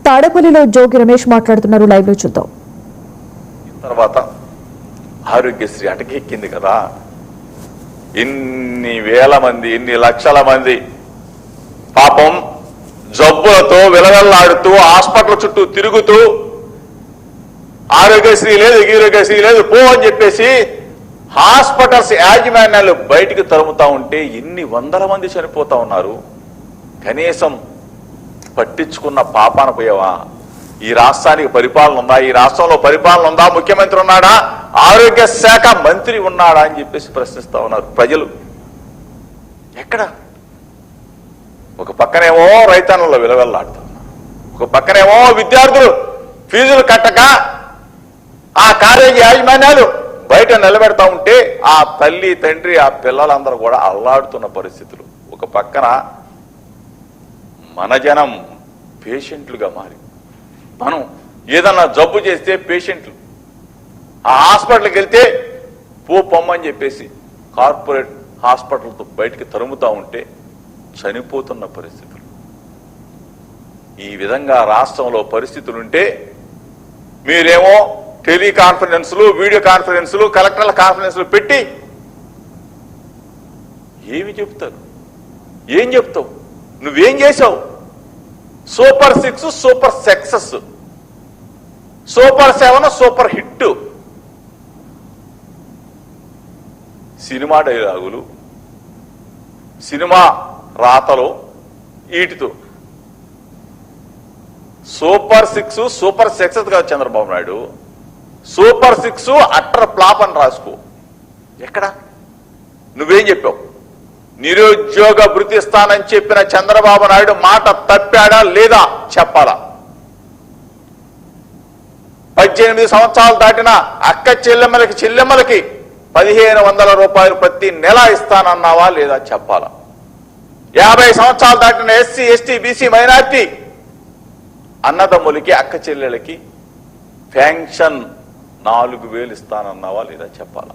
తాడేపల్లిలో జోగి రమేష్ మాట్లాడుతున్నారు. లైవ్ లో చూద్దాం. తర్వాత ఆరోగ్యశ్రీ అటకెక్కింది కదా, ఇన్ని వేల మంది, ఇన్ని లక్షల మంది పాపం జబ్బులతో విలవెల్లాడుతూ హాస్పిటల్ చుట్టూ తిరుగుతూ ఆరోగ్యశ్రీ లేదు, గీరోగ్యశ్రీ లేదు పో అని చెప్పేసి హాస్పిటల్స్ యాజమాన్యాలు బయటికి తరుముతా ఉంటే ఇన్ని వందల మంది చనిపోతా ఉన్నారు. కనీసం పట్టించుకున్న పాపాన పోయావా? ఈ రాష్ట్రానికి పరిపాలన ఉందా? ఈ రాష్ట్రంలో పరిపాలన ఉందా? ముఖ్యమంత్రి ఉన్నాడా? ఆరోగ్య శాఖ మంత్రి ఉన్నాడా అని చెప్పేసి ప్రశ్నిస్తా ఉన్నారు ప్రజలు. ఎక్కడ? ఒక పక్కనేమో రైతన్నుల విలువెల్లాడుతున్నారు, ఒక పక్కనేమో విద్యార్థులు ఫీజులు కట్టక ఆ కాలేజీ యాజమాన్యాలు బయట నిలబెడతా ఉంటే ఆ తల్లి తండ్రి ఆ పిల్లలందరూ కూడా అల్లాడుతున్న పరిస్థితులు. ఒక పక్కన మన జనం పేషెంట్లుగా మారి, మనం ఏదన్నా జబ్బు చేస్తే పేషెంట్లు ఆ హాస్పిటల్కి వెళ్తే పొమ్మని చెప్పేసి కార్పొరేట్ హాస్పిటల్తో బయటికి తరుముతా ఉంటే చనిపోతున్న పరిస్థితులు. ఈ విధంగా రాష్ట్రంలో పరిస్థితులుంటే మీరేమో టెలికాన్ఫరెన్స్లు, వీడియో కాన్ఫరెన్స్లు, కలెక్టర్ల కాన్ఫరెన్స్లు పెట్టి ఏమి చెప్తారు? ఏం చెప్తావు? నువ్వేం చేసావు? Super 6 super success, super 7 super hit. Cinema డైలాగులు, సినిమా రాతలు వీటితో సూపర్ 6 సూపర్ సక్సెస్ కాదు Chandrababu Naidu, super 6 utter flop అని రాసుకో. ఎక్కడ? నువ్వేం చెప్పావు? నిరుద్యోగ భృతి ఇస్తానని చెప్పిన చంద్రబాబు నాయుడు మాట తప్పాడా లేదా చెప్పాలా? 18 సంవత్సరాలు దాటిన అక్క చెల్లెమ్మలకి 1500 రూపాయలు ప్రతి నెల ఇస్తానన్నావా లేదా చెప్పాలా? 50 సంవత్సరాలు దాటిన ఎస్సీ, ఎస్టీ, బీసీ, మైనార్టీ అన్నదమ్ములకి, అక్క చెల్లెలకి పెన్షన్ 4000 ఇస్తానన్నావా లేదా చెప్పాలా?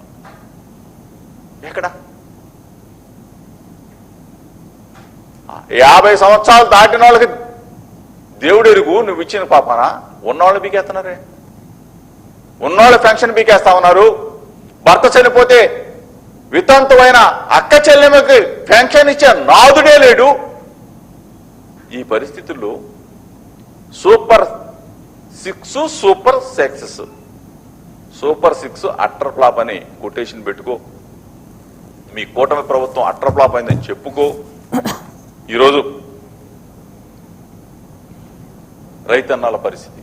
ఎక్కడ? 50 సంవత్సరాలు దాటిన వాళ్ళకి దేవుడు ఎరుగు, నువ్వు ఇచ్చిన పాపనా? ఉన్నవాళ్ళు బీకేస్తున్నారే, ఉన్నవాళ్ళు పెన్షన్ బీకేస్తా ఉన్నారు. భర్త చనిపోతే వితంతువైన అక్క చెల్లెమ్మకి పెన్షన్ ఇచ్చే నాదుడే లేడు. ఈ పరిస్థితుల్లో super 6 super success, super 6 utter flop అని కొటేషన్ పెట్టుకో. మీ కూటమి ప్రభుత్వం అట్టర్ ఫ్లాప్ అయిందని చెప్పుకో. ఈరోజు రైతన్నల పరిస్థితి